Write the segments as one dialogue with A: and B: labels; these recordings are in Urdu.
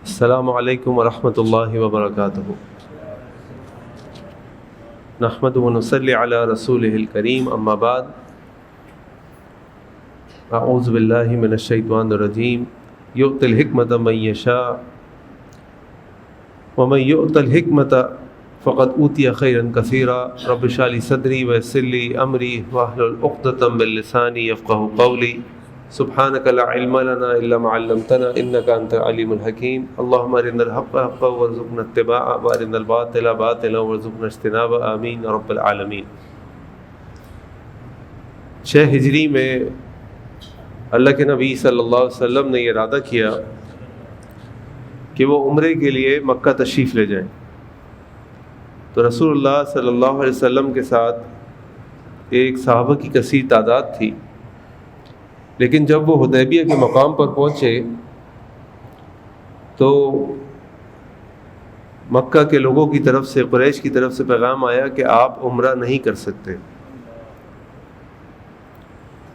A: السلام علیکم ورحمۃ اللہ وبرکاتہ۔ نحمد و نصلی علی رسولہ الکریم، اما بعد، اعوذ باللہ من الشیطان الرجیم۔ یؤتی الحکمۃ من یشاء ومن یؤت الحکمۃ فقد اوتی خیرا کثیرا۔ رب اشرح لی صدری ویسر لی امری واحلل عقدۃ من لسانی یفقہوا قولی۔ سبحانک لا علم لنا الا ما علمتنا انک انت العلیم الحکیم۔ اللہم ارنا الحق حقا وارزقنا اتباعہ وارنا الباطل باطلا وارزقنا اجتنابہ، آمین رب العالمین۔ 6 ہجری میں اللہ کے نبی صلی اللہ علیہ وسلم نے یہ ارادہ کیا کہ وہ عمرے کے لیے مکہ تشریف لے جائیں، تو رسول اللہ صلی اللہ علیہ وسلم کے ساتھ ایک صحابہ کی کثیر تعداد تھی، لیکن جب وہ حدیبیہ کے مقام پر پہنچے تو مکہ کے لوگوں کی طرف سے، قریش کی طرف سے پیغام آیا کہ آپ عمرہ نہیں کر سکتے۔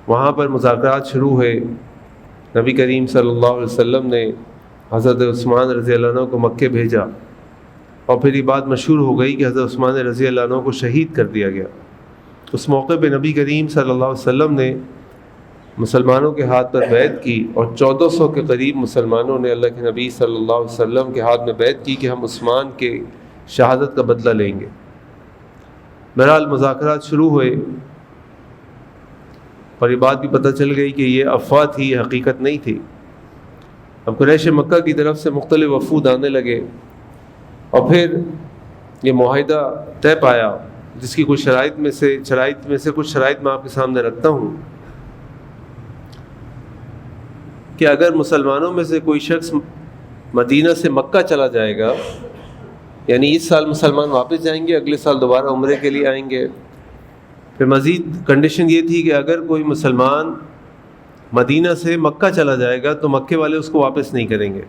A: وہاں پر مذاکرات شروع ہوئے۔ نبی کریم صلی اللہ علیہ وسلم نے حضرت عثمان رضی اللہ عنہ کو مکے بھیجا، اور پھر یہ بات مشہور ہو گئی کہ حضرت عثمان رضی اللہ عنہ کو شہید کر دیا گیا۔ اس موقع پہ نبی کریم صلی اللہ علیہ وسلم نے مسلمانوں کے ہاتھ پر بیعت کی، اور 1400 کے قریب مسلمانوں نے اللہ کے نبی صلی اللہ علیہ وسلم کے ہاتھ میں بیعت کی کہ ہم عثمان کے شہادت کا بدلہ لیں گے۔ بہرحال مذاکرات شروع ہوئے، اور یہ بات بھی پتہ چل گئی کہ یہ افواہ تھی، یہ حقیقت نہیں تھی۔ اب قریش مکہ کی طرف سے مختلف وفود آنے لگے، اور پھر یہ معاہدہ طے پایا، جس کی کچھ شرائط میں سے کچھ شرائط میں آپ کے سامنے رکھتا ہوں کہ اگر مسلمانوں میں سے کوئی شخص مدینہ سے مکہ چلا جائے گا، یعنی اس سال مسلمان واپس جائیں گے، اگلے سال دوبارہ عمرے کے لیے آئیں گے۔ پھر مزید کنڈیشن یہ تھی کہ اگر کوئی مسلمان مدینہ سے مکہ چلا جائے گا تو مکے والے اس کو واپس نہیں کریں گے،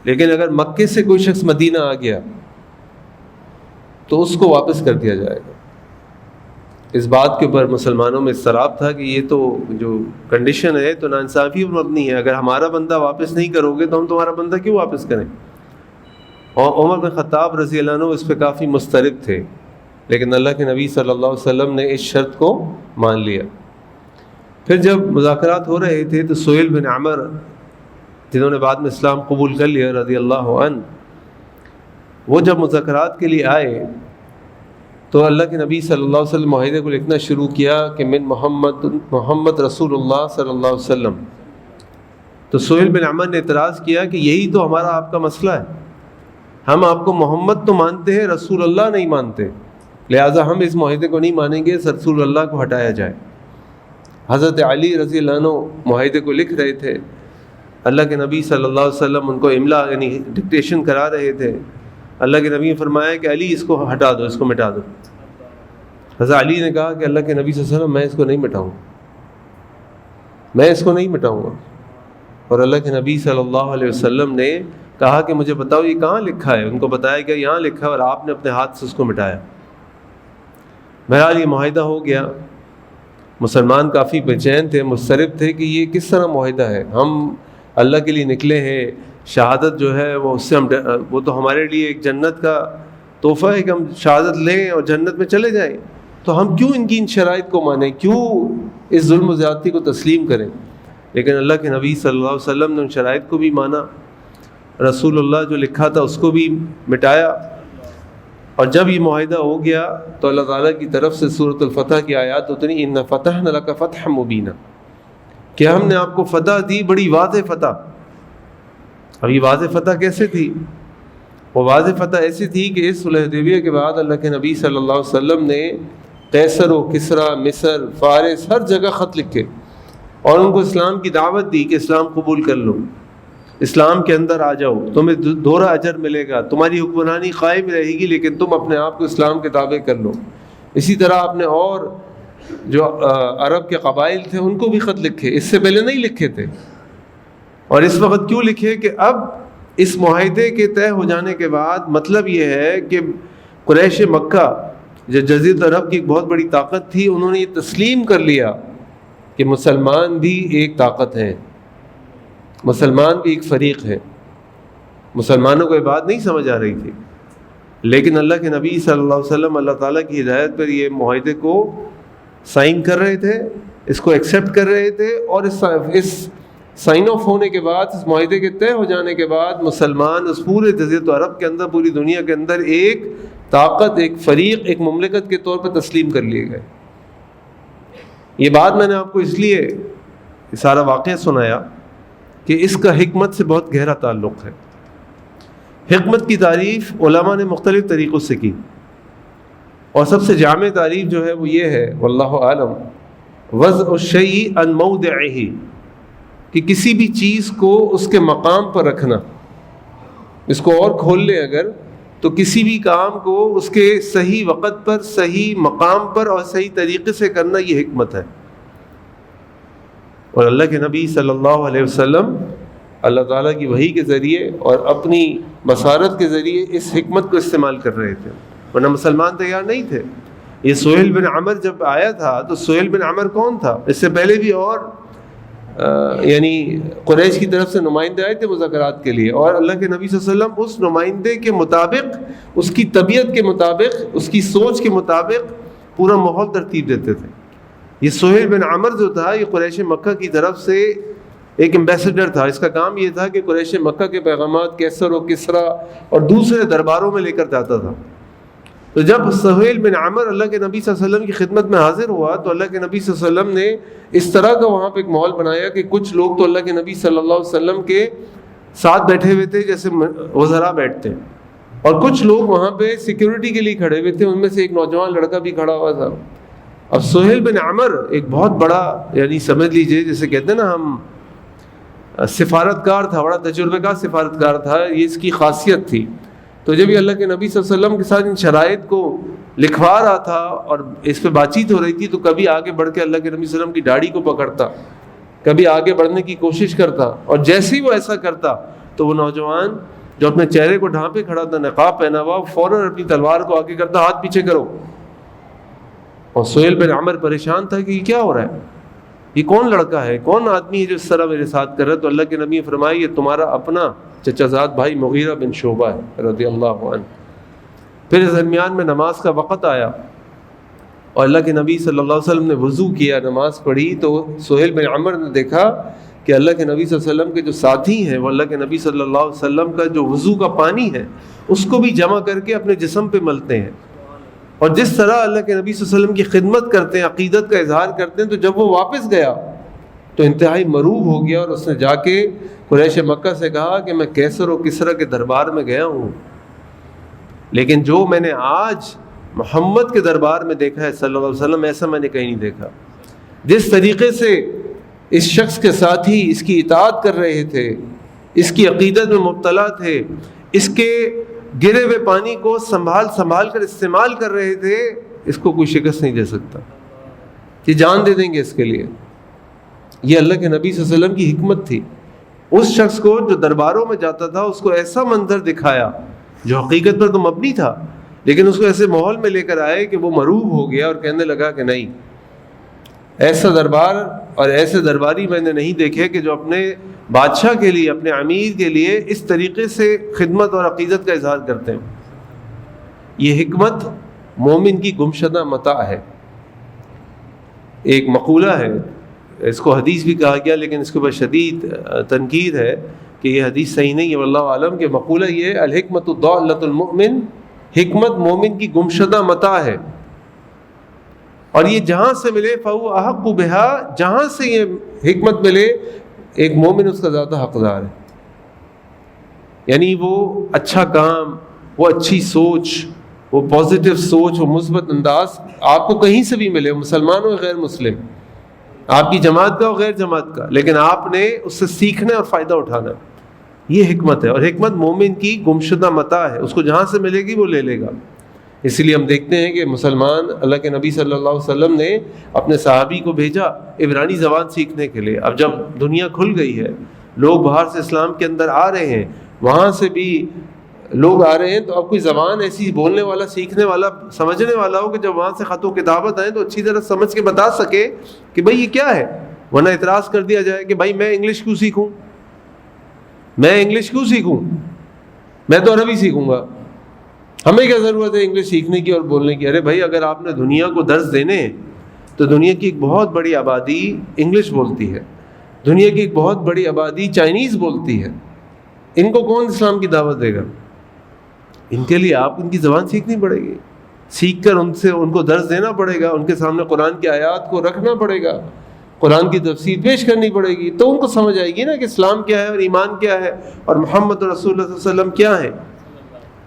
A: لیکن اگر مکے سے کوئی شخص مدینہ آ گیا تو اس کو واپس کر دیا جائے گا۔ اس بات کے اوپر مسلمانوں میں اضطراب تھا کہ یہ تو جو کنڈیشن ہے تو ناانصافی پر مبنی ہے، اگر ہمارا بندہ واپس نہیں کرو گے تو ہم تمہارا بندہ کیوں واپس کریں؟ اور عمر بن خطاب رضی اللہ عنہ اس پہ کافی مضطرب تھے، لیکن اللہ کے نبی صلی اللہ علیہ وسلم نے اس شرط کو مان لیا۔ پھر جب مذاکرات ہو رہے تھے تو سہیل بن عمر، جنہوں نے بعد میں اسلام قبول کر لیا رضی اللہ عنہ، وہ جب مذاکرات کے لیے آئے تو اللہ کے نبی صلی اللہ علیہ وسلم معاہدے کو لکھنا شروع کیا کہ من محمد رسول اللہ صلی اللہ علیہ وسلم۔ تو سہیل بن عمر نے اعتراض کیا کہ یہی تو ہمارا آپ کا مسئلہ ہے، ہم آپ کو محمد تو مانتے ہیں، رسول اللہ نہیں مانتے، لہٰذا ہم اس معاہدے کو نہیں مانیں گے، رسول اللہ کو ہٹایا جائے۔ حضرت علی رضی اللہ عنہ معاہدے کو لکھ رہے تھے، اللہ کے نبی صلی اللہ علیہ وسلم ان کو املا یعنی ڈکٹیشن کرا رہے تھے۔ اللہ کے نبی نے فرمایا کہ علی اس کو ہٹا دو، اس کو مٹا دو۔ حضرت علی نے کہا کہ اللہ کے نبی صلی اللہ علیہ وسلم میں اس کو نہیں مٹاؤں گا، اور اللہ کے نبی صلی اللہ علیہ وسلم نے کہا کہ مجھے بتاؤ یہ کہاں لکھا ہے؟ ان کو بتایا کہ یہاں لکھا ہے، اور آپ نے اپنے ہاتھ سے اس کو مٹایا۔ بہرحال یہ معاہدہ ہو گیا۔ مسلمان کافی بے چین تھے، مضطرب تھے کہ یہ کس طرح معاہدہ ہے، ہم اللہ کے لیے نکلے ہیں، شہادت جو ہے وہ اس سے وہ تو ہمارے لیے ایک جنت کا تحفہ ہے کہ ہم شہادت لیں اور جنت میں چلے جائیں، تو ہم کیوں ان شرائط کو مانیں، کیوں اس ظلم و زیادتی کو تسلیم کریں؟ لیکن اللہ کے نبی صلی اللہ علیہ وسلم نے ان شرائط کو بھی مانا، رسول اللہ جو لکھا تھا اس کو بھی مٹایا۔ اور جب یہ معاہدہ ہو گیا تو اللہ تعالیٰ کی طرف سے سورۃ الفتح کی آیات اتنی، ان فتحنا لک فتحا مبینا، کہ ہم نے آپ کو فتح دی، بڑی واضح فتح۔ اب یہ واضح فتح کیسے تھی؟ وہ واضح فتح ایسی تھی کہ اس صلح حدیبیہ کے بعد اللہ کے نبی صلی اللہ علیہ وسلم نے قیصر و کسریٰ، مصر، فارس، ہر جگہ خط لکھے اور ان کو اسلام کی دعوت دی کہ اسلام قبول کر لو، اسلام کے اندر آ جاؤ، تمہیں دوہرا اجر ملے گا، تمہاری حکمرانی قائم رہے گی، لیکن تم اپنے آپ کو اسلام کے تابع کر لو۔ اسی طرح آپ نے اور جو عرب کے قبائل تھے ان کو بھی خط لکھے، اس سے پہلے نہیں لکھے تھے۔ اور اس وقت کیوں لکھے کہ اب اس معاہدے کے طے ہو جانے کے بعد مطلب یہ ہے کہ قریش مکہ جو جزیرۃ عرب کی ایک بہت بڑی طاقت تھی، انہوں نے یہ تسلیم کر لیا کہ مسلمان بھی ایک طاقت ہیں، مسلمان بھی ایک فریق ہے، مسلمانوں کو یہ بات نہیں سمجھ آ رہی تھی، لیکن اللہ کے نبی صلی اللہ علیہ وسلم اللہ تعالیٰ کی ہدایت پر یہ معاہدے کو سائن کر رہے تھے، اس کو ایکسیپٹ کر رہے تھے، اور اس سائن آف ہونے کے بعد، اس معاہدے کے طے ہو جانے کے بعد مسلمان اس پورے جزیرۃ عرب کے اندر، پوری دنیا کے اندر ایک طاقت، ایک فریق، ایک مملکت کے طور پر تسلیم کر لیے گئے۔ یہ بات میں نے آپ کو اس لیے سارا واقعہ سنایا کہ اس کا حکمت سے بہت گہرا تعلق ہے۔ حکمت کی تعریف علماء نے مختلف طریقوں سے کی، اور سب سے جامع تعریف جو ہے وہ یہ ہے، واللہ عالم، وضع الشیء عن موضعہ، کہ کسی بھی چیز کو اس کے مقام پر رکھنا۔ اس کو اور کھول لیں اگر، تو کسی بھی کام کو اس کے صحیح وقت پر، صحیح مقام پر اور صحیح طریقے سے کرنا، یہ حکمت ہے۔ اور اللہ کے نبی صلی اللہ علیہ وسلم اللہ تعالیٰ کی وحی کے ذریعے اور اپنی بصارت کے ذریعے اس حکمت کو استعمال کر رہے تھے، ورنہ مسلمان تیار نہیں تھے۔ یہ سہیل بن عمر جب آیا تھا تو سہیل بن عمر کون تھا؟ اس سے پہلے بھی اور یعنی قریش کی طرف سے نمائندے آئے تھے مذاکرات کے لیے، اور اللہ کے نبی صلی اللہ علیہ وسلم اس نمائندے کے مطابق، اس کی طبیعت کے مطابق، اس کی سوچ کے مطابق پورا ماحول ترتیب دیتے تھے۔ یہ سہیل بن عمر جو تھا، یہ قریش مکہ کی طرف سے ایک ایمبیسڈر تھا۔ اس کا کام یہ تھا کہ قریش مکہ کے پیغامات کیسر و کسرا اور دوسرے درباروں میں لے کر جاتا تھا۔ تو جب سہیل بن عمر اللہ کے نبی صلی اللہ علیہ وسلم کی خدمت میں حاضر ہوا تو اللہ کے نبی صلی اللہ علیہ وسلم نے اس طرح کا وہاں پہ ایک ماحول بنایا کہ کچھ لوگ تو اللہ کے نبی صلی اللہ علیہ وسلم کے ساتھ بیٹھے ہوئے تھے جیسے وزراء بیٹھتے ہیں، اور کچھ لوگ وہاں پہ سیکیورٹی کے لیے کھڑے ہوئے تھے، ان میں سے ایک نوجوان لڑکا بھی کھڑا ہوا تھا۔ اب سہیل بن عمر ایک بہت بڑا، یعنی سمجھ لیجئے جیسے کہتے ہیں نا ہم، سفارتکار تھا، بڑا تجربہ کار سفارتکار تھا، یہ اس کی خاصیت تھی۔ تو جب یہ اللہ کے نبی صلی اللہ علیہ وسلم کے ساتھ ان شرائط کو لکھوا رہا تھا اور اس پہ بات چیت ہو رہی تھی، تو کبھی آگے بڑھ کے اللہ کے نبی صلی اللہ علیہ وسلم کی داڑھی کو پکڑتا، کبھی آگے بڑھنے کی کوشش کرتا، اور جیسے ہی وہ ایسا کرتا تو وہ نوجوان جو اپنے چہرے کو ڈھانپے کھڑا تھا، نقاب پہنا ہوا، فوراً اپنی تلوار کو آگے کرتا، ہاتھ پیچھے کرو۔ اور سہیل بن عمر پریشان تھا کہ یہ کیا ہو رہا ہے، یہ کون لڑکا ہے، کون آدمی ہے جو اس طرح میرے ساتھ کر رہا ہے؟ تو اللہ کے نبی نے فرمایا یہ تمہارا اپنا چچا زاد بھائی مغیرہ بن شعبہ ہے رضی اللہ عنہ۔ پھر اس درمیان میں نماز کا وقت آیا اور اللہ کے نبی صلی اللہ علیہ وسلم نے وضو کیا، نماز پڑھی، تو سہیل بن عمر نے دیکھا کہ اللہ کے نبی صلی اللہ علیہ وسلم کے جو ساتھی ہیں وہ اللہ کے نبی صلی اللہ علیہ وسلم کا جو وضو کا پانی ہے اس کو بھی جمع کر کے اپنے جسم پہ ملتے ہیں، اور جس طرح اللہ کے نبی صلی اللہ علیہ وسلم کی خدمت کرتے ہیں، عقیدت کا اظہار کرتے ہیں۔ تو جب وہ واپس گیا تو انتہائی مروب ہو گیا، اور اس نے جا کے قریش مکہ سے کہا کہ میں کیسر و کسرا کے دربار میں گیا ہوں، لیکن جو میں نے آج محمد کے دربار میں دیکھا ہے صلی اللہ علیہ وسلم، ایسا میں نے کہیں نہیں دیکھا۔ جس طریقے سے اس شخص کے ساتھی اس کی اطاعت کر رہے تھے، اس کی عقیدت میں مبتلا تھے، اس کے گرے ہوئے پانی کو سنبھال کر استعمال کر رہے تھے، اس کو کوئی شکست نہیں دے سکتا، کہ جان دے دیں گے اس کے لیے۔ یہ اللہ کے نبی صلی اللہ علیہ وسلم کی حکمت تھی۔ اس شخص کو جو درباروں میں جاتا تھا اس کو ایسا منظر دکھایا جو حقیقت پر تو مبنی تھا، لیکن اس کو ایسے ماحول میں لے کر آئے کہ وہ مروب ہو گیا اور کہنے لگا کہ نہیں، ایسا دربار اور ایسے درباری میں نے نہیں دیکھے کہ جو اپنے بادشاہ کے لیے، اپنے امیر کے لیے اس طریقے سے خدمت اور عقیدت کا اظہار کرتے ہیں۔ یہ حکمت مومن کی گمشدہ متاع ہے۔ ایک مقولہ ہے، اس کو حدیث بھی کہا گیا لیکن اس کے اوپر شدید تنقید ہے کہ یہ حدیث صحیح نہیں ہے، واللہ عالم، کہ مقولہ یہ الحکمت ضالۃ المؤمن، حکمت مومن کی گمشدہ متاع ہے، اور یہ جہاں سے ملے فہو احق بہا، جہاں سے یہ حکمت ملے ایک مومن اس کا زیادہ حقدار ہے۔ یعنی وہ اچھا کام، وہ اچھی سوچ، وہ پازیٹیو سوچ، وہ مثبت انداز آپ کو کہیں سے بھی ملے، مسلمان ہو غیر مسلم، آپ کی جماعت کا ہو غیر جماعت کا، لیکن آپ نے اس سے سیکھنا اور فائدہ اٹھانا، یہ حکمت ہے۔ اور حکمت مومن کی گمشدہ متاع ہے، اس کو جہاں سے ملے گی وہ لے لے گا۔ اس لیے ہم دیکھتے ہیں کہ مسلمان، اللہ کے نبی صلی اللہ علیہ وسلم نے اپنے صحابی کو بھیجا عبرانی زبان سیکھنے کے لیے۔ اب جب دنیا کھل گئی ہے، لوگ باہر سے اسلام کے اندر آ رہے ہیں، وہاں سے بھی لوگ آ رہے ہیں، تو اب کوئی زبان ایسی بولنے والا، سیکھنے والا، سمجھنے والا ہو کہ جب وہاں سے خط و کتابت آئیں تو اچھی طرح سمجھ کے بتا سکے کہ بھائی یہ کیا ہے، ورنہ اعتراض کر دیا جائے کہ بھائی میں انگلش کیوں سیکھوں، میں انگلش کیوں سیکھوں، میں تو عربی سیکھوں گا، ہمیں کیا ضرورت ہے انگلش سیکھنے کی اور بولنے کی؟ ارے بھائی، اگر آپ نے دنیا کو درس دینے ہیں تو دنیا کی ایک بہت بڑی آبادی انگلش بولتی ہے، دنیا کی ایک بہت بڑی آبادی چائنیز بولتی ہے، ان کو کون اسلام کی دعوت دے گا؟ ان کے لیے آپ ان کی زبان سیکھنی پڑے گی، سیکھ کر ان کو درس دینا پڑے گا، ان کے سامنے قرآن کی آیات کو رکھنا پڑے گا، قرآن کی تفسیر پیش کرنی پڑے گی، تو ان کو سمجھ آئے گی نا کہ اسلام کیا ہے اور ایمان کیا ہے اور محمد رسول اللہ صلی اللہ علیہ وسلم کیا ہے۔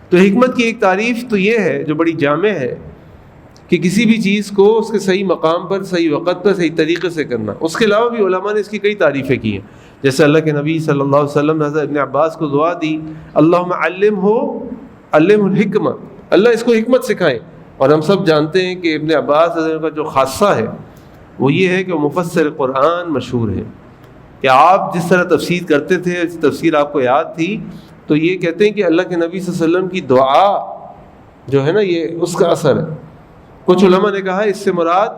A: تو حکمت کی ایک تعریف تو یہ ہے جو بڑی جامع ہے کہ کسی بھی چیز کو اس کے صحیح مقام پر، صحیح وقت پر، صحیح طریقے سے کرنا۔ اس کے علاوہ بھی علماء نے اس کی کئی تعریفیں کی ہیں، جیسے اللہ کے نبی صلی اللہ علیہ وسلم نے حضرت ابن عباس کو دعا دی، اللہم علمہ الحکمہ، اللہ اس کو حکمت سکھائے۔ اور ہم سب جانتے ہیں کہ ابن عباس حضرت کا جو خاصہ ہے وہ یہ ہے کہ وہ مفسر قرآن مشہور ہے، کہ آپ جس طرح تفسیر کرتے تھے، تفسیر آپ کو یاد تھی، تو یہ کہتے ہیں کہ اللہ کے نبی صلی اللہ علیہ وسلم کی دعا جو ہے نا، یہ اس کا اثر ہے۔ کچھ علماء نے کہا اس سے مراد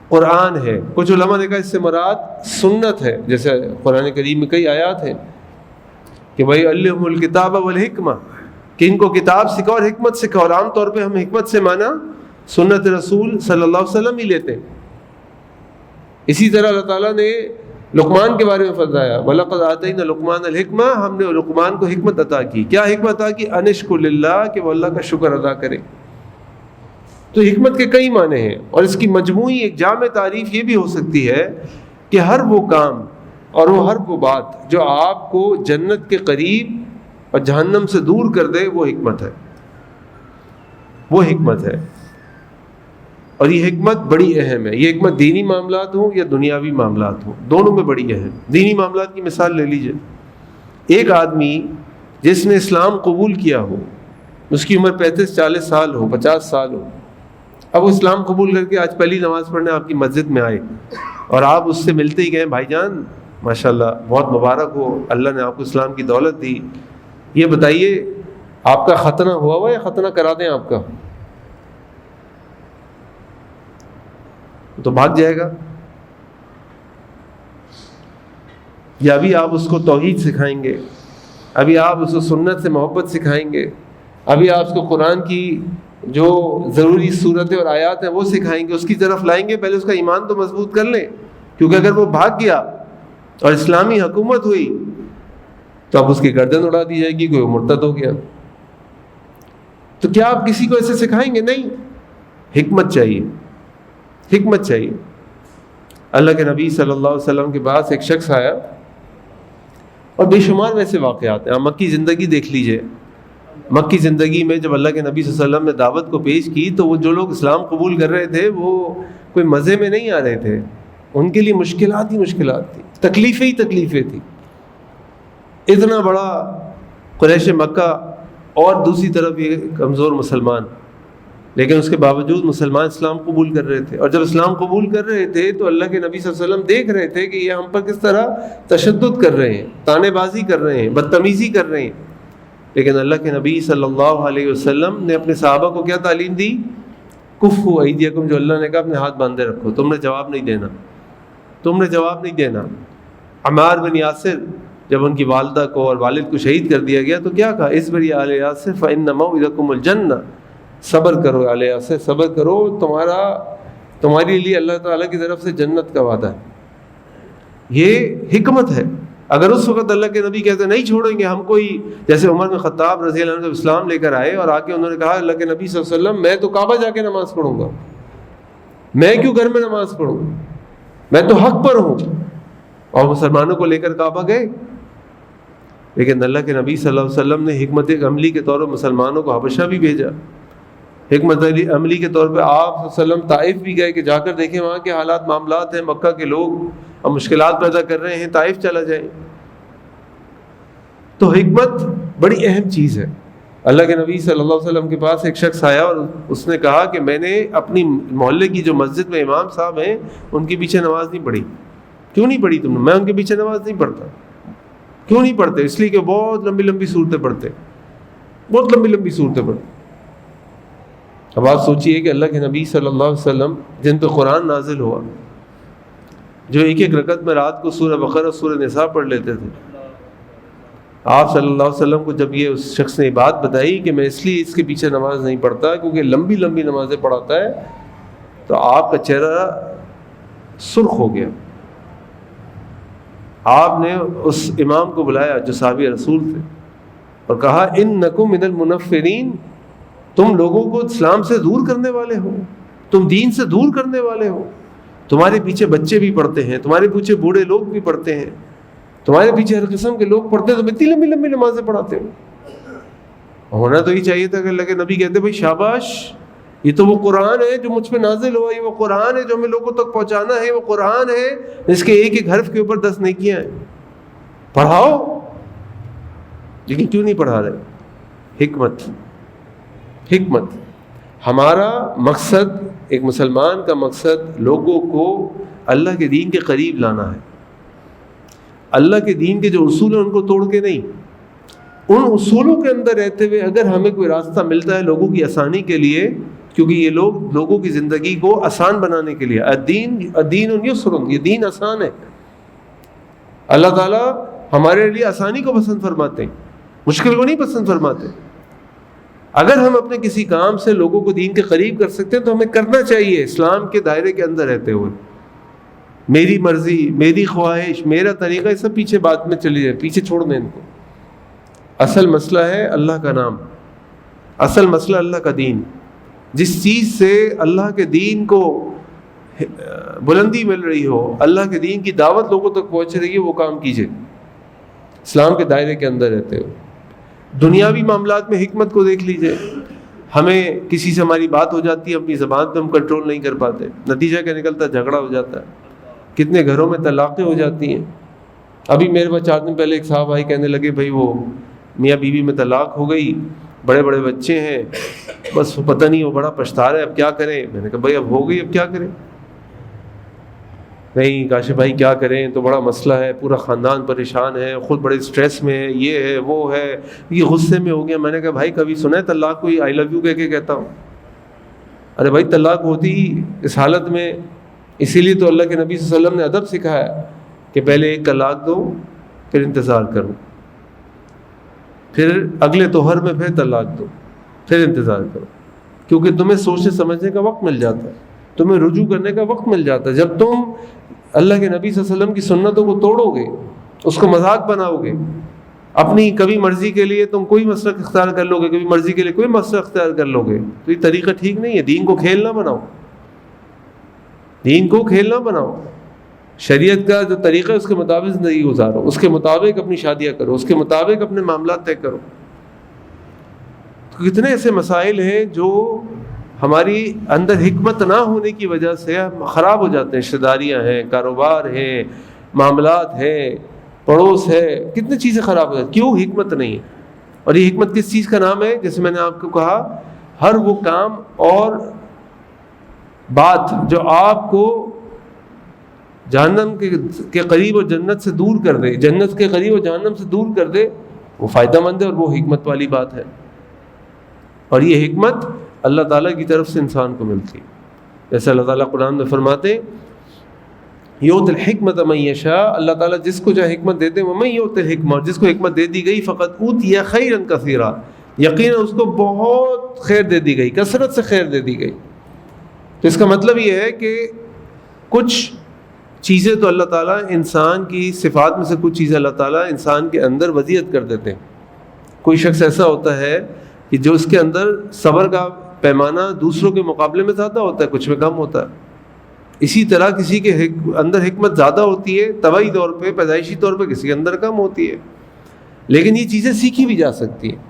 A: قرآن ہے، کچھ علماء نے کہا اس سے مراد سنت ہے، جیسے قرآن کریم میں کئی آیات ہیں کہ بھائی علمہ الکتاب والحکمہ، کہ ان کو کتاب سکھاؤ اور حکمت سکھاؤ۔ اور عام طور پہ ہم حکمت سے مانا سنت رسول صلی اللہ علیہ وسلم ہی لیتے ہیں۔ اسی طرح اللہ تعالیٰ نے لقمان کے بارے میں فرمایا، وَلَقَدْ آتَيْنَا لُقْمَانَ الْحِكْمَةَ، ہم نے لقمان کو حکمت عطا کی۔ کیا حکمت عطا کی؟ أَنِ اشْكُرْ لِلَّهِ، کہ وہ اللہ کا شکر ادا کرے۔ تو حکمت کے کئی معنی ہیں، اور اس کی مجموعی ایک جامع تعریف یہ بھی ہو سکتی ہے کہ ہر وہ کام اور ہر وہ بات جو آپ کو جنت کے قریب اور جہنم سے دور کر دے، وہ حکمت ہے، وہ حکمت ہے۔ اور یہ حکمت بڑی اہم ہے۔ یہ حکمت دینی معاملات ہوں یا دنیاوی معاملات ہوں، دونوں میں بڑی اہم۔ دینی معاملات کی مثال لے لیجئے، ایک آدمی جس نے اسلام قبول کیا ہو، اس کی عمر 35-40 سال ہو، 50 سال ہو، اب وہ اسلام قبول کر کے آج پہلی نماز پڑھنے آپ کی مسجد میں آئے اور آپ اس سے ملتے ہی گئے، بھائی جان ماشاءاللہ بہت مبارک ہو، اللہ نے آپ کو اسلام کی دولت دی، یہ بتائیے آپ کا ختنہ ہوا یا ختنہ کرا دیں آپ کا؟ تو بھاگ جائے گا۔ یا ابھی آپ اس کو توحید سکھائیں گے، ابھی آپ اس کو سنت سے محبت سکھائیں گے، ابھی آپ اس کو قرآن کی جو ضروری صورتیں اور آیات ہیں وہ سکھائیں گے، اس کی طرف لائیں گے، پہلے اس کا ایمان تو مضبوط کر لیں، کیونکہ اگر وہ بھاگ گیا اور اسلامی حکومت ہوئی تو اب اس کی گردن اڑا دی جائے گی، کوئی مرتد ہو گیا۔ تو کیا آپ کسی کو ایسے سکھائیں گے؟ نہیں، حکمت چاہیے، حکمت چاہیے۔ اللہ کے نبی صلی اللہ علیہ وسلم کے پاس ایک شخص آیا، اور بے شمار ویسے واقعات ہیں، آپ مکی زندگی دیکھ لیجئے۔ مکی زندگی میں جب اللہ کے نبی صلی اللہ علیہ وسلم نے دعوت کو پیش کی تو وہ جو لوگ اسلام قبول کر رہے تھے وہ کوئی مزے میں نہیں آ رہے تھے، ان کے لیے مشکلات ہی مشکلات تھی، تکلیفیں ہی تکلیفیں تھیں۔ اتنا بڑا قریش مکہ اور دوسری طرف یہ کمزور مسلمان، لیکن اس کے باوجود مسلمان اسلام قبول کر رہے تھے۔ اور جب اسلام قبول کر رہے تھے تو اللہ کے نبی صلی اللہ علیہ وسلم دیکھ رہے تھے کہ یہ ہم پر کس طرح تشدد کر رہے ہیں، طعنے بازی کر رہے ہیں، بدتمیزی کر رہے ہیں، لیکن اللہ کے نبی صلی اللہ علیہ وسلم نے اپنے صحابہ کو کیا تعلیم دی؟ کفوا ایدیکم، جو اللہ نے کہا اپنے ہاتھ باندھے رکھو، تم نے جواب نہیں دینا، تم نے جواب نہیں دینا۔ عمار بن یاسر جب ان کی والدہ کو اور والد کو شہید کر دیا گیا تو کیا کہا؟ اصبر آل یاسر فإن موعدکم الجنہ، صبر کرو آل یاسر، صبر کرو، تمہارے لیے اللہ تعالیٰ کی طرف سے جنت کا وعدہ ہے۔ یہ حکمت ہے۔ اگر اس وقت اللہ کے نبی کہتے نہیں چھوڑیں گے ہم کوئی، جیسے عمر بن خطاب رضی اللہ عنہ جب اسلام لے کر آئے اور آ کے انہوں نے کہا اللہ کے نبی صلی اللہ علیہ وسلم میں تو کعبہ جا کے نماز پڑھوں گا، میں کیوں گھر میں نماز پڑھوں، میں تو حق پر ہوں، اور مسلمانوں کو لے کر کعبہ گئے۔ لیکن اللہ کے نبی صلی اللہ علیہ وسلم نے حکمت عملی کے طور پر مسلمانوں کو حبشہ بھی بھیجا، حکمت عملی کے طور پہ آپ صلی اللہ علیہ وسلم طائف بھی گئے کہ جا کر دیکھیں وہاں کے حالات معاملات ہیں، مکہ کے لوگ اب مشکلات پیدا کر رہے ہیں، طائف چلا جائیں۔ تو حکمت بڑی اہم چیز ہے۔ اللہ کے نبی صلی اللہ علیہ وسلم کے پاس ایک شخص آیا اور اس نے کہا کہ میں نے اپنی محلے کی جو مسجد میں امام صاحب ہیں ان کے پیچھے نماز نہیں پڑھی۔ کیوں نہیں پڑھی تم نے؟ میں ان کے پیچھے نماز نہیں پڑھتا۔ کیوں نہیں پڑھتے؟ اس لیے کہ بہت لمبی لمبی صورتیں پڑھتے، بہت لمبی لمبی صورتیں پڑھتے۔ اب آپ سوچئے کہ اللہ کے نبی صلی اللہ علیہ وسلم جن پہ قرآن نازل ہوا، جو ایک ایک رکعت میں رات کو سورہ بقرہ سورہ نساء پڑھ لیتے تھے، آپ صلی اللہ علیہ وسلم کو جب یہ اس شخص نے یہ بات بتائی کہ میں اس لیے اس کے پیچھے نماز نہیں پڑھتا کیونکہ لمبی لمبی نمازیں پڑھاتا ہے، تو آپ کا چہرہ سرخ ہو گیا. آپ نے اس امام کو بلایا جو صحابی رسول تھے اور کہا انکم من المنفرین، تم لوگوں کو اسلام سے دور کرنے والے ہو، تم دین سے دور کرنے والے ہو. تمہارے پیچھے بچے بھی پڑھتے ہیں، تمہارے پیچھے بوڑھے لوگ بھی پڑھتے ہیں، تمہارے پیچھے ہر قسم کے لوگ پڑھتے ہیں، تم اتنی لمبی لمبی نمازیں پڑھاتے ہو. ہونا تو ہی چاہیے تھا کہ اللہ کے نبی کہتے بھائی شاباش، یہ تو وہ قرآن ہے جو مجھ پہ نازل ہوا، یہ وہ قرآن ہے جو ہمیں لوگوں تک پہنچانا ہے، وہ قرآن ہے اس کے ایک ایک حرف کے اوپر 10 نیکیاں ہیں، پڑھاؤ. لیکن کیوں نہیں پڑھا رہے؟ حکمت. ہمارا مقصد، ایک مسلمان کا مقصد لوگوں کو اللہ کے دین کے قریب لانا ہے. اللہ کے دین کے جو اصول ہیں ان کو توڑ کے نہیں، ان اصولوں کے اندر رہتے ہوئے اگر ہمیں کوئی راستہ ملتا ہے لوگوں کی آسانی کے لیے، کیونکہ یہ لوگ لوگوں کی زندگی کو آسان بنانے کے لیے، الدین یسر، یہ دین آسان ہے. اللہ تعالیٰ ہمارے لیے آسانی کو پسند فرماتے ہیں، مشکل کو نہیں پسند فرماتے. اگر ہم اپنے کسی کام سے لوگوں کو دین کے قریب کر سکتے ہیں تو ہمیں کرنا چاہیے، اسلام کے دائرے کے اندر رہتے ہوئے. میری مرضی، میری خواہش، میرا طریقہ، یہ سب پیچھے بات میں چلی جائے، پیچھے چھوڑ دیں ان کو. اصل مسئلہ ہے اللہ کا نام، اصل مسئلہ اللہ کا دین. جس چیز سے اللہ کے دین کو بلندی مل رہی ہو، اللہ کے دین کی دعوت لوگوں تک پہنچ رہی ہے، وہ کام کیجیے اسلام کے دائرے کے اندر رہتے ہو. دنیاوی معاملات میں حکمت کو دیکھ لیجئے. ہمیں کسی سے ہماری بات ہو جاتی ہے، اپنی زبان پہ ہم کنٹرول نہیں کر پاتے، نتیجہ کیا نکلتا ہے؟ جھگڑا ہو جاتا ہے. کتنے گھروں میں طلاقیں ہو جاتی ہیں. ابھی میرے پاس 4 دن پہلے ایک صاحب آئی، کہنے لگے بھائی وہ میاں بیوی میں طلاق ہو گئی، بڑے بڑے بچے ہیں، بس وہ پتہ نہیں، وہ بڑا پچھتا رہا ہے، اب کیا کریں؟ میں نے کہا بھائی اب ہو گئی، اب کیا کریں؟ نہیں کاشف بھائی کیا کریں، تو بڑا مسئلہ ہے، پورا خاندان پریشان ہے، خود بڑے اسٹریس میں ہے، یہ ہے وہ ہے، یہ غصے میں ہو گیا. میں نے کہا بھائی کبھی سنا ہے طلاق کوئی آئی لو یو کہہ کے کہتا ہوں؟ ارے بھائی طلاق ہوتی ہی اس حالت میں، اسی لیے تو اللہ کے نبی صلی اللہ علیہ وسلم نے ادب سکھایا کہ پہلے ایک طلاق دو، پھر انتظار کرو، پھر اگلے توہر میں پھر طلاق دو، پھر انتظار کرو، کیونکہ تمہیں سوچنے سمجھنے کا وقت مل جاتا ہے، تمہیں رجوع کرنے کا وقت مل جاتا ہے. جب تم اللہ کے نبی صلی اللہ علیہ وسلم کی سنتوں کو توڑو گے، اس کو مذاق بناؤ گے، اپنی کبھی مرضی کے لیے تم کوئی مسلک اختیار کر لو گے، کبھی مرضی کے لیے کوئی مسلک اختیار کر لو گے، تو یہ طریقہ ٹھیک نہیں ہے. دین کو کھیل نہ بناؤ، دین کو کھیل نہ بناؤ. شریعت کا جو طریقہ ہے اس کے مطابق زندگی گزارو، اس کے مطابق اپنی شادیاں کرو، اس کے مطابق اپنے معاملات طے کرو. تو کتنے ایسے مسائل ہیں جو ہماری اندر حکمت نہ ہونے کی وجہ سے خراب ہو جاتے ہیں. رشتہ داریاں ہیں، کاروبار ہیں، معاملات ہیں، پڑوس ہے، کتنی چیزیں خراب ہو جاتی. کیوں؟ حکمت نہیں ہے. اور یہ حکمت کس چیز کا نام ہے؟ جیسے میں نے آپ کو کہا، ہر وہ کام اور بات جو آپ کو جہنم کے قریب اور جنت سے دور کر دے، جنت کے قریب اور جہنم سے دور کر دے، وہ فائدہ مند ہے اور وہ حکمت والی بات ہے. اور یہ حکمت اللہ تعالیٰ کی طرف سے انسان کو ملتی ہے. جیسے اللہ تعالیٰ قرآن میں فرماتے یؤتی الحکمۃ من یشاء، اللہ تعالیٰ جس کو چاہے حکمت دیتے ہیں. ومن یؤت الحکمہ، اور جس کو حکمت دے دی گئی، فقد اوتی خیرا کثیرا، یقیناً اس کو بہت خیر دے دی گئی، کثرت سے خیر دے دی گئی. تو اس کا مطلب یہ ہے کہ کچھ چیزیں تو اللہ تعالیٰ انسان کی صفات میں سے کچھ چیزیں اللہ تعالیٰ انسان کے اندر وضعیت کر دیتے ہیں. کوئی شخص ایسا ہوتا ہے کہ جو اس کے اندر صبر کا پیمانہ دوسروں کے مقابلے میں زیادہ ہوتا ہے، کچھ میں کم ہوتا ہے. اسی طرح کسی کے اندر حکمت زیادہ ہوتی ہے طبعی طور پہ، پیدائشی طور پہ کسی کے اندر کم ہوتی ہے. لیکن یہ چیزیں سیکھی بھی جا سکتی ہیں.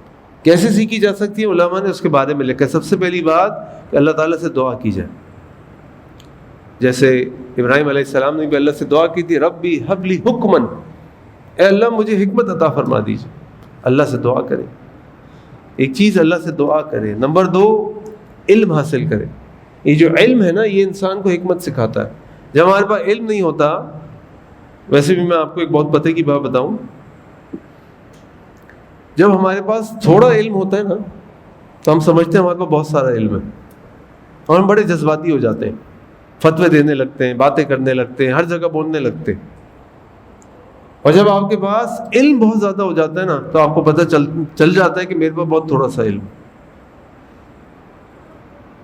A: کیسے سیکھی جا سکتی ہیں؟ علماء نے اس کے بارے میں لکھا. سب سے پہلی بات کہ اللہ تعالیٰ سے دعا کی جائے. جیسے ابراہیم علیہ السلام نے بھی اللہ سے دعا کی تھی، ربی ہب لی حکمن، اے اللہ مجھے حکمت عطا فرما دیجیے. اللہ سے دعا کریں. ایک چیز اللہ سے دعا کرے. نمبر 2 علم حاصل کرے. یہ جو علم ہے نا، یہ انسان کو حکمت سکھاتا ہے. جب ہمارے پاس علم نہیں ہوتا، ویسے بھی میں آپ کو ایک بہت پتے کی بات بتاؤں، جب ہمارے پاس تھوڑا علم ہوتا ہے نا تو ہم سمجھتے ہیں ہمارے پاس بہت سارا علم ہے، اور ہم بڑے جذباتی ہو جاتے ہیں، فتوے دینے لگتے ہیں، باتیں کرنے لگتے ہیں، ہر جگہ بولنے لگتے ہیں. اور جب آپ کے پاس علم بہت زیادہ ہو جاتا ہے نا تو آپ کو پتہ چل جاتا ہے کہ میرے پاس بہت تھوڑا سا علم.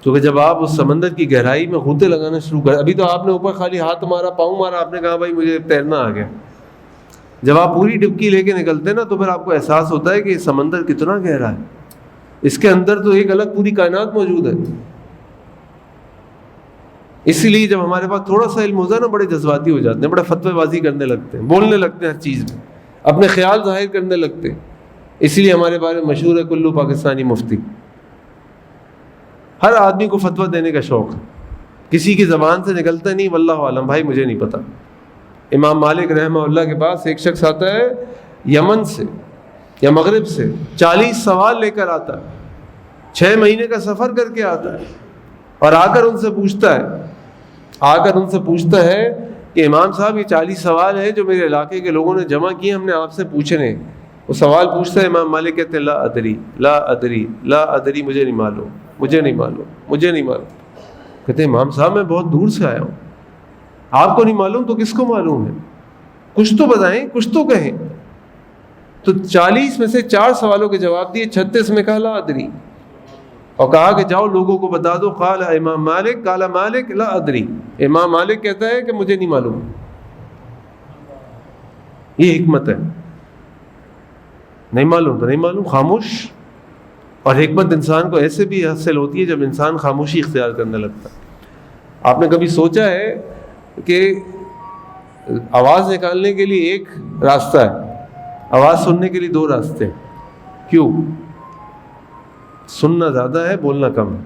A: کیونکہ جب آپ اس سمندر کی گہرائی میں غوطے لگانا شروع کریں, ابھی تو آپ نے اوپر خالی ہاتھ مارا, پاؤں مارا, آپ نے کہا بھائی مجھے تیرنا آ گیا. جب آپ پوری ڈبکی لے کے نکلتے ہیں نا تو پھر آپ کو احساس ہوتا ہے کہ یہ سمندر کتنا گہرا ہے, اس کے اندر تو ایک الگ پوری کائنات موجود ہے. اسی لیے جب ہمارے پاس تھوڑا سا علم ہوتا ہے نا بڑے جذباتی ہو جاتے ہیں, بڑے فتوی بازی کرنے لگتے ہیں, بولنے لگتے ہیں ہر چیز میں, اپنے خیال ظاہر کرنے لگتے ہیں. اسی لیے ہمارے بارے میں مشہور ہے کلو پاکستانی مفتی. ہر آدمی کو فتویٰ دینے کا شوق ہے, کسی کی زبان سے نکلتا نہیں واللہ عالم بھائی مجھے نہیں پتا. امام مالک رحمہ اللہ کے پاس ایک شخص آتا ہے یمن سے یا مغرب سے, 40 سوال لے کر آتا ہے, 6 مہینے کا سفر کر کے آتا ہے, اور آ کر ان سے پوچھتا ہے کہ امام صاحب یہ 40 سوال ہیں جو میرے علاقے کے لوگوں نے جمع کیے, ہم نے آپ سے پوچھنے. وہ سوال پوچھتا ہے, امام مالک کہتے ہیں لا ادری مجھے نہیں معلوم. کہتے ہیں امام صاحب میں بہت دور سے آیا ہوں, آپ کو نہیں معلوم تو کس کو معلوم ہے, کچھ تو بتائیں, کچھ تو کہیں. تو 40 میں سے 4 سوالوں کے جواب دیے, 36 میں کہا لا ادری, اور کہا کہ جاؤ لوگوں کو بتا دو قال امام مالک قال مالک لا ادری, امام مالک کہتا ہے کہ مجھے نہیں معلوم. یہ حکمت ہے, نہیں معلوم تو نہیں معلوم, خاموش. اور حکمت انسان کو ایسے بھی حاصل ہوتی ہے جب انسان خاموشی اختیار کرنے لگتا ہے. آپ نے کبھی سوچا ہے کہ آواز نکالنے کے لیے ایک راستہ ہے, آواز سننے کے لیے 2 راستے ہیں. کیوں؟ سننا زیادہ ہے, بولنا کم ہے.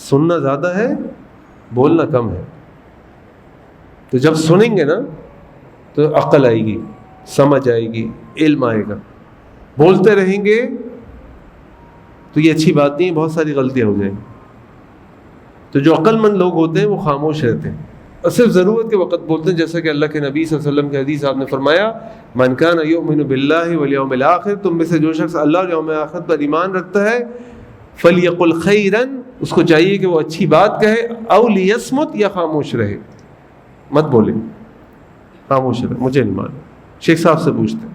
A: سننا زیادہ ہے, بولنا کم ہے. تو جب سنیں گے نا تو عقل آئے گی, سمجھ آئے گی, علم آئے گا. بولتے رہیں گے تو یہ اچھی بات نہیں ہے, بہت ساری غلطیاں ہو جائیں گی. تو جو عقل مند لوگ ہوتے ہیں وہ خاموش رہتے ہیں اور صرف ضرورت کے وقت بولتے ہیں. جیسا کہ اللہ کے نبی صلی اللہ علیہ وسلم کی حدیث آپ نے فرمایا, من کان یؤمن باللہ والیوم الآخر, تم میں سے جو شخص اللہ اور یوم آخر پر ایمان رکھتا ہے, فلیقل خیرا, اس کو چاہیے کہ وہ اچھی بات کہے, او لیصمت, یا خاموش رہے, مت بولے, خاموش رہے. مجھے نہیں معلوم, شیخ صاحب سے پوچھتے,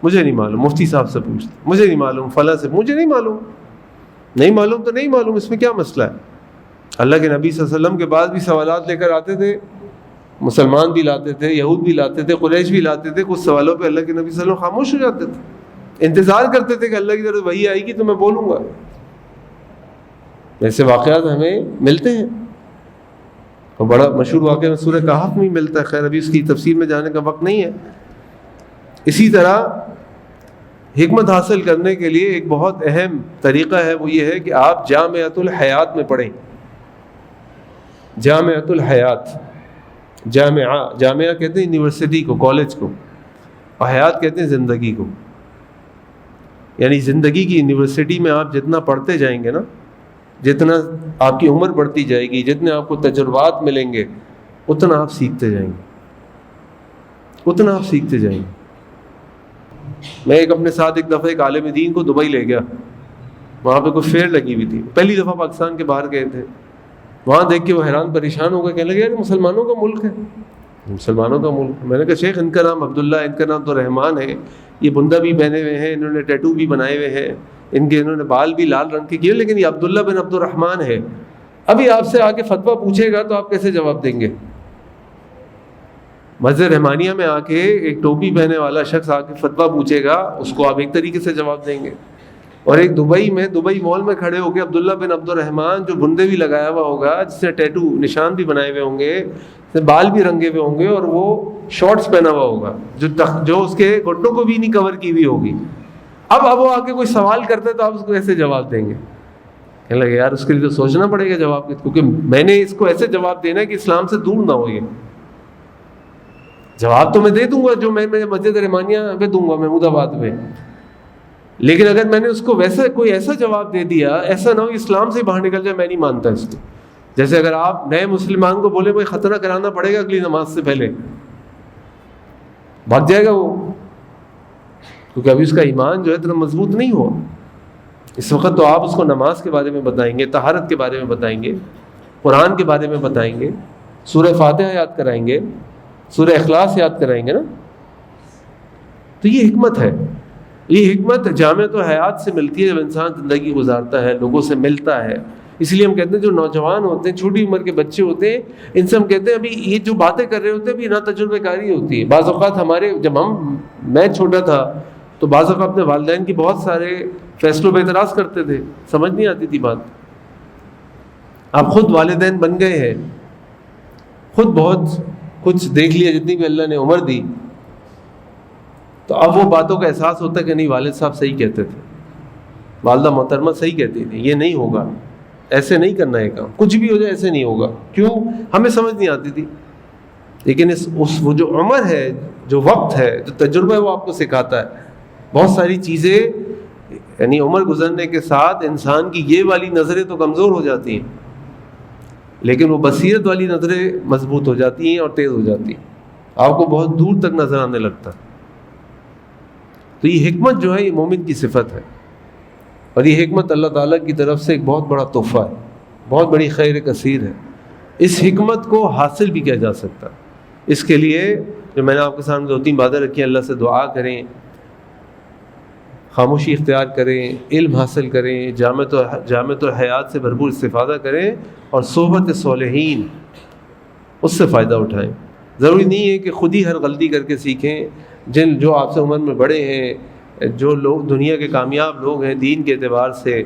A: مجھے نہیں معلوم, مفتی صاحب سے پوچھتے, مجھے نہیں معلوم, فلاں سے, مجھے نہیں معلوم. نہیں معلوم تو نہیں معلوم, اس میں کیا مسئلہ ہے؟ اللہ کے نبی صلی اللہ علیہ وسلم کے بعد بھی سوالات لے کر آتے تھے, مسلمان بھی لاتے تھے, یہود بھی لاتے تھے, قریش بھی لاتے تھے. کچھ سوالوں پہ اللہ کے نبی صلی اللہ علیہ وسلم خاموش ہو جاتے تھے, انتظار کرتے تھے کہ اللہ کی طرف وحی آئے گی تو میں بولوں گا. ایسے واقعات ہمیں ملتے ہیں. اور بڑا مشہور واقعہ میں سورہ کہف میں ملتا ہے, خیر ابھی اس کی تفسیر میں جانے کا وقت نہیں ہے. اسی طرح حکمت حاصل کرنے کے لیے ایک بہت اہم طریقہ ہے, وہ یہ ہے کہ آپ جامعۃ الحیات میں پڑھیں. جامعۃ الحیات, جامعہ کہتے ہیں یونیورسٹی کو, کالج کو, اور حیات کہتے ہیں زندگی کو. یعنی زندگی کی یونیورسٹی میں آپ جتنا پڑھتے جائیں گے نا, جتنا آپ کی عمر بڑھتی جائے گی, جتنے آپ کو تجربات ملیں گے, اتنا آپ سیکھتے جائیں گے. میں اپنے ساتھ ایک دفعہ ایک عالم دین کو دبئی لے گیا, وہاں پہ کوئی فیئر لگی ہوئی تھی, پہلی دفعہ پاکستان کے باہر گئے تھے. وہاں دیکھ کے وہ حیران پریشان ہو گئے, کہنے لگے کہ مسلمانوں کا ملک ہے, مسلمانوں کا ملک. میں نے کہا شیخ ان کا نام عبداللہ, ان کا نام تو رحمان ہے, یہ بندہ بھی پہنے ہوئے ہیں, انہوں نے ٹیٹو بھی بنائے ہوئے ہیں, انہوں نے بال بھی لال رنگ کے کیے, لیکن یہ عبداللہ بن عبد الرحمن ہے. ابھی آپ سے آ کے فتویٰ پوچھے گا تو آپ کیسے جواب دیں گے؟ مسجد رحمانیہ میں آ کے ایک ٹوپی پہنے والا شخص آ کے فتویٰ پوچھے گا, اس کو آپ ایک طریقے سے جواب دیں گے. اور ایک دبئی مال میں کھڑے ہو کے عبداللہ بن عبد الرحمن, جو بندے بھی لگایا ہوا ہوگا, جس نے ٹیٹو نشان بھی بنائے ہوئے ہوں گے, جس نے بال بھی رنگے ہوئے ہوں گے, اور وہ شارٹس پہنا ہوا ہوگا جو اس کے گھٹنوں کو بھی نہیں کور کی ہوئی ہوگی. اب وہ آ کے کوئی سوال کرتا ہے تو آپ اس کو ایسے جواب دیں گے؟ کہنے لگے یار اس کے لیے تو سوچنا پڑے گا جواب, کیونکہ میں نے اس کو ایسے جواب دینا ہے کہ اسلام سے دور نہ ہو. یہ جواب تو میں دے دوں گا جو میں مسجد رحمانیہ پہ دوں گا, محمود آباد میں, لیکن اگر میں نے اس کو ویسا کوئی ایسا جواب دے دیا, ایسا نہ ہو اسلام سے باہر نکل جائے, میں نہیں مانتا اس کو. جیسے اگر آپ نئے مسلمان کو بولے بھائی ختنہ کرانا پڑے گا اگلی نماز سے پہلے, بھاگ جائے گا وہ, کیونکہ ابھی اس کا ایمان جو ہے اتنا مضبوط نہیں ہوا. اس وقت تو آپ اس کو نماز کے بارے میں بتائیں گے, طہارت کے بارے میں بتائیں گے, قرآن کے بارے میں بتائیں گے, سورہ فاتحہ یاد کرائیں گے, سورہ اخلاص یاد کرائیں گے نا. تو یہ حکمت ہے. یہ حکمت جامعۃ حیات سے ملتی ہے جب انسان زندگی گزارتا ہے, لوگوں سے ملتا ہے. اس لیے ہم کہتے ہیں جو نوجوان ہوتے ہیں, چھوٹی عمر کے بچے ہوتے ہیں, ان سے ہم کہتے ہیں ابھی یہ جو باتیں کر رہے ہوتے ہیں ابھی نا تجربہ کاری ہوتی ہے. بعض اوقات میں چھوٹا تھا تو بعض اوقات اپنے والدین کی بہت سارے فیصلوں پہ اعتراض کرتے تھے, سمجھ نہیں آتی تھی بات. آپ خود والدین بن گئے ہیں, خود بہت کچھ دیکھ لیا, جتنی بھی اللہ نے عمر دی, تو اب وہ باتوں کا احساس ہوتا ہے کہ نہیں والد صاحب صحیح کہتے تھے, والدہ محترمہ صحیح کہتی تھی, یہ نہیں ہوگا, ایسے نہیں کرنا ہے کام, کچھ بھی ہو جائے ایسے نہیں ہوگا. کیوں؟ ہمیں سمجھ نہیں آتی تھی. لیکن وہ جو عمر ہے, جو وقت ہے, جو تجربہ ہے, وہ آپ کو سکھاتا ہے بہت ساری چیزیں. یعنی عمر گزرنے کے ساتھ انسان کی یہ والی نظریں تو کمزور ہو جاتی ہیں, لیکن وہ بصیرت والی نظریں مضبوط ہو جاتی ہیں اور تیز ہو جاتی ہیں, آپ کو بہت دور تک نظر آنے لگتا ہے. تو یہ حکمت جو ہے یہ مومن کی صفت ہے, اور یہ حکمت اللہ تعالیٰ کی طرف سے ایک بہت بڑا تحفہ ہے, بہت بڑی خیر کثیر ہے. اس حکمت کو حاصل بھی کیا جا سکتا ہے. اس کے لیے جو میں نے آپ کے سامنے 2-3 باتیں رکھی ہیں, اللہ سے دعا کریں, خاموشی اختیار کریں, علم حاصل کریں, جامعۃ حیات سے بھرپور استفادہ کریں, اور صحبت صالحین اس سے فائدہ اٹھائیں. ضروری نہیں ہے کہ خود ہی ہر غلطی کر کے سیکھیں. جو آپ سے عمر میں بڑے ہیں, جو لوگ دنیا کے کامیاب لوگ ہیں دین کے اعتبار سے,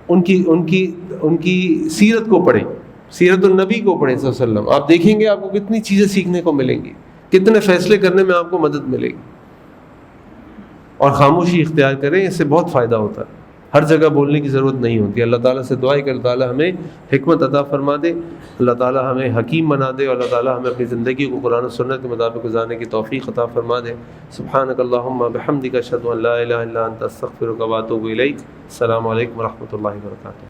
A: ان کی سیرت کو پڑھیں, سیرت النبی کو پڑھیں صلی اللہ علیہ وسلم. آپ دیکھیں گے آپ کو کتنی چیزیں سیکھنے کو ملیں گی, کتنے فیصلے کرنے میں آپ کو مدد ملے گی. اور خاموشی اختیار کریں, اس سے بہت فائدہ ہوتا ہے. ہر جگہ بولنے کی ضرورت نہیں ہوتی. اللہ تعالیٰ سے دعا ہے کہ اللہ تعالیٰ ہمیں حکمت عطا فرما دے, اللہ تعالیٰ ہمیں حکیم بنا دے, اور اللہ تعالیٰ ہمیں اپنی زندگی کو قرآن و سنت کے مطابق گزارنے کی توفیق عطا فرما دے. سبحانک اللہم بحمدک اشہد ان لا الہ الا انت استغفرک و اتوب الیک. السلام علیکم و رحمۃ اللہ وبرکاتہ.